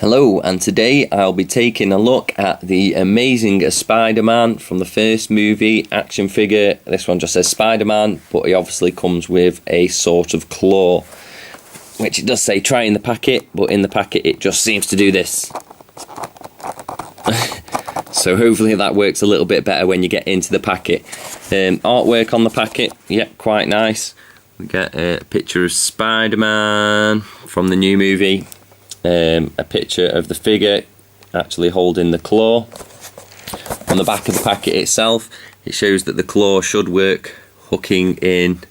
Hello, and today I'll be taking a look at the Amazing Spider-Man from the first movie action figure. This one just says Spider-Man, but he obviously comes with a sort of claw, which it does say try in the packet, but in the packet it just seems to do this. So hopefully that works a little bit better when you get into the packet. Artwork on the packet, yeah, quite nice. We get a picture of Spider-Man from the new movie. A picture of the figure actually holding the claw. On the back of the packet itself, it shows that the claw should work hooking in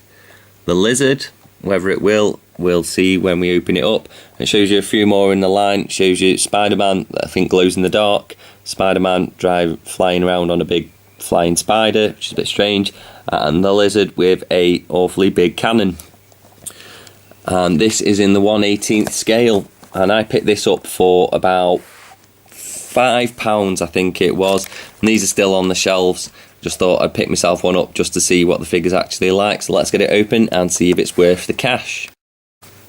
the lizard. Whether it will, we'll see when we open it up. It shows you a few more in the line. It shows you Spider-Man that I think glows in the dark, Spider-Man flying around on a big flying spider, which is a bit strange, and the lizard with a awfully big cannon. And this is in the 1/18th scale. And I picked this up for about £5, I think it was. And these are still on the shelves. Just thought I'd pick myself one up just to see what the figure's actually like. So let's get it open and see if it's worth the cash.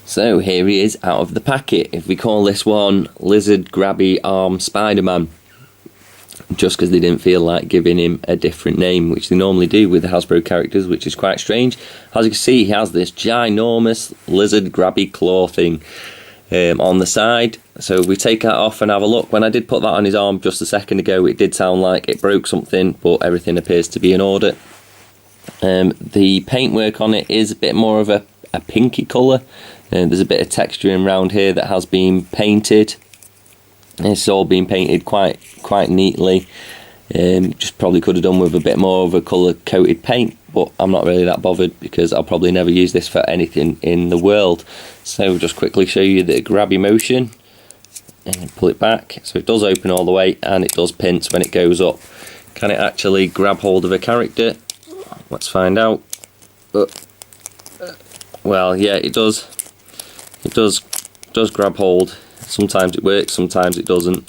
So here he is out of the packet. If we call this one Lizard Grabby Arm Spider-Man. Just because they didn't feel like giving him a different name, which they normally do with the Hasbro characters, which is quite strange. As you can see, he has this ginormous lizard grabby claw thing on the side. So we take that off and have a look. When I did put that on his arm just a second ago, it did sound like it broke something, but everything appears to be in order. The paintwork on it is a bit more of a pinky colour. There's a bit of texturing around here that has been painted. It's all been painted quite neatly. Just probably could have done with a bit more of a colour coated paint, but I'm not really that bothered because I'll probably never use this for anything in the world. So just quickly show you the grabby motion and pull it back. So it does open all the way and it does pinch when it goes up. Can it actually grab hold of a character? Let's find out. Well, yeah, it does. It does grab hold. Sometimes it works, sometimes it doesn't.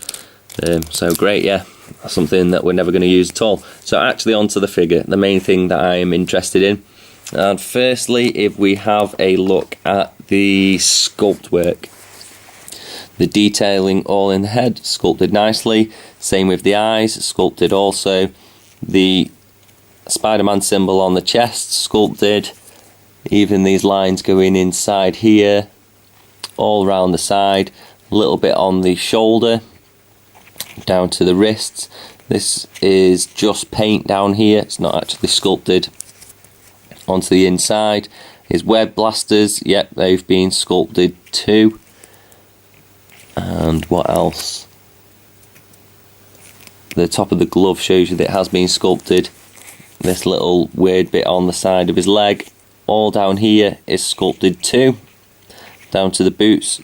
So great, yeah. That's something that we're never going to use at all. So actually onto the figure, the main thing that I am interested in. And firstly, if we have a look at the sculpt work. The detailing all in the head, sculpted nicely. Same with the eyes, sculpted also. The Spider-Man symbol on the chest, sculpted. Even these lines going inside here, all around the side. A little bit on the shoulder, down to the wrists. This is just paint down here, it's not actually sculpted. Onto the inside, his web blasters, yep, they've been sculpted too. And what else? The top of the glove shows you that it has been sculpted. This little weird bit on the side of his leg, all down here, is sculpted too. Down to the boots,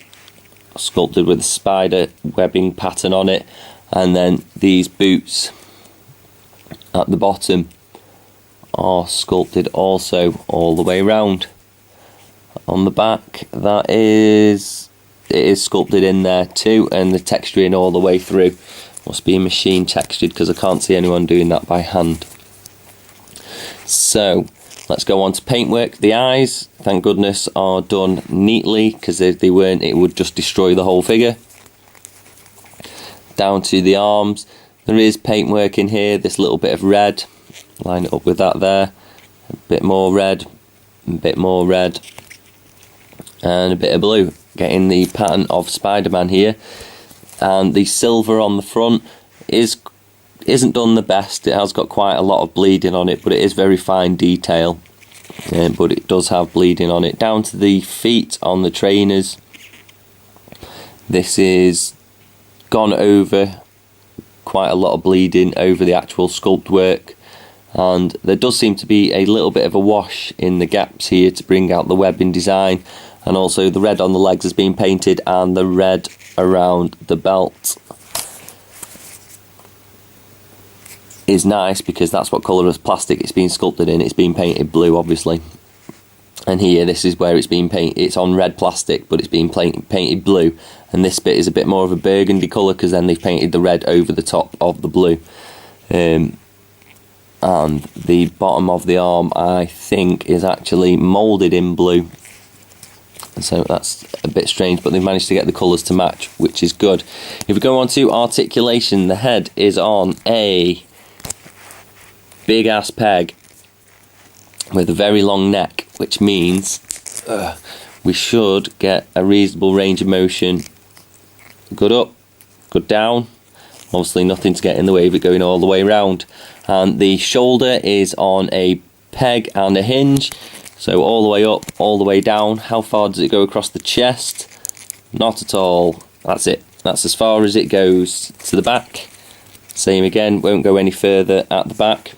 sculpted with a spider webbing pattern on it. And then these boots at the bottom are sculpted also all the way around. On the back, it is sculpted in there too, and the texturing all the way through. Must be machine textured because I can't see anyone doing that by hand. So let's go on to paintwork. The eyes, thank goodness, are done neatly, because if they weren't, it would just destroy the whole figure. Down to the arms, there is paintwork in here, this little bit of red, line it up with that there, a bit more red, a bit more red, and a bit of blue, getting the pattern of Spider-Man here. And the silver on the front isn't done the best. It has got quite a lot of bleeding on it, but it is very fine detail, but it does have bleeding on it. Down to the feet on the trainers, this is gone over, quite a lot of bleeding over the actual sculpt work, and there does seem to be a little bit of a wash in the gaps here to bring out the webbing design. And also the red on the legs has been painted, and the red around the belt is nice because that's what colour of plastic it's been sculpted in. It's been painted blue, obviously. And here, this is where it's been painted. It's on red plastic, but it's been painted blue. And this bit is a bit more of a burgundy colour because then they've painted the red over the top of the blue. And the bottom of the arm, I think, is actually moulded in blue. So that's a bit strange, but they've managed to get the colours to match, which is good. If we go on to articulation, the head is on a big ass peg with a very long neck, which means we should get a reasonable range of motion. Good up, good down. Obviously nothing to get in the way of it going all the way around. And the shoulder is on a peg and a hinge. So all the way up, all the way down. How far does it go across the chest? Not at all. That's it. That's as far as it goes to the back. Same again, won't go any further at the back.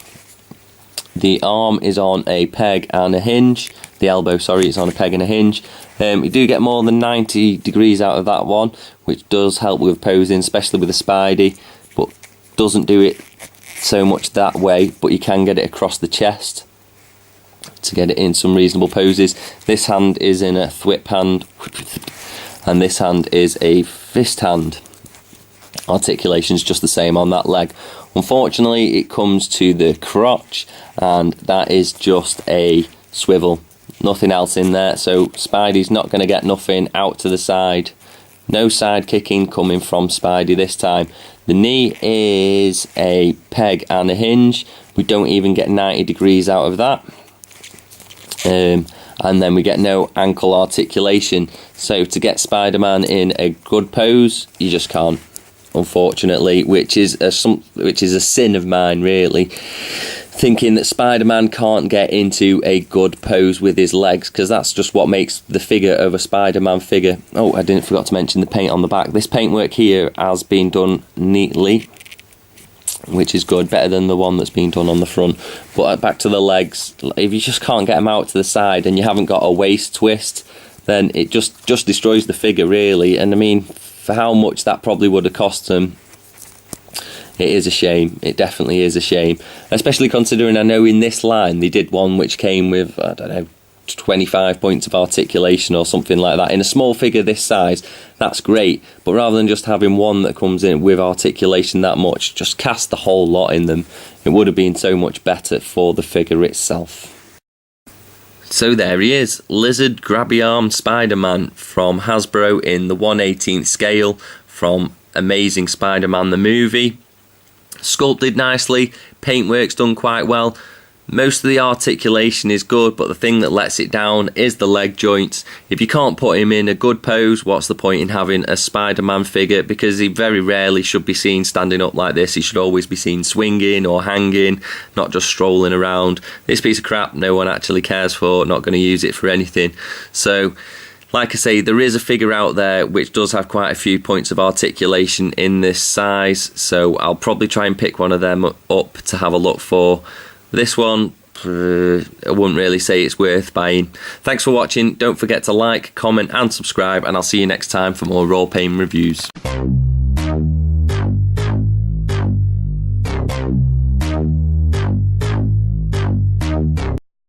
The arm is on a peg and a hinge. The elbow, sorry, is on a peg and a hinge. You do get more than 90 degrees out of that one, which does help with posing, especially with a Spidey, but doesn't do it so much that way, but you can get it across the chest to get it in some reasonable poses. This hand is in a thwip hand, and this hand is a fist hand. Articulation's just the same on that leg. Unfortunately, it comes to the crotch, and that is just a swivel. Nothing else in there, so Spidey's not going to get nothing out to the side. No side kicking coming from Spidey this time. The knee is a peg and a hinge. We don't even get 90 degrees out of that. And then we get no ankle articulation. So to get Spider-Man in a good pose, you just can't, unfortunately, which is a sin of mine, really. Thinking that Spider-Man can't get into a good pose with his legs, because that's just what makes the figure of a Spider-Man figure. Oh, I forgot to mention the paint on the back. This paintwork here has been done neatly, which is good, better than the one that's been done on the front. But back to the legs, if you just can't get them out to the side and you haven't got a waist twist, then it just destroys the figure, really. And I mean, for how much that probably would have cost them, it is a shame. It definitely is a shame, especially considering I know in this line they did one which came with, I don't know, 25 points of articulation or something like that. In a small figure this size, that's great, but rather than just having one that comes in with articulation that much, just cast the whole lot in them. It would have been so much better for the figure itself. So there he is, Lizard Grabby Arm Spider-Man from Hasbro in the 1/18th scale from Amazing Spider-Man the movie. Sculpted nicely, paintwork's done quite well. Most of the articulation is good, but the thing that lets it down is the leg joints. If you can't put him in a good pose, what's the point in having a Spider-Man figure? Because he very rarely should be seen standing up like this. He should always be seen swinging or hanging, not just strolling around. This piece of crap no one actually cares for, not going to use it for anything. So, like I say, there is a figure out there which does have quite a few points of articulation in this size, so I'll probably try and pick one of them up to have a look for. This one, I wouldn't really say it's worth buying. Thanks for watching. Don't forget to like, comment and subscribe, and I'll see you next time for more Rawpain reviews.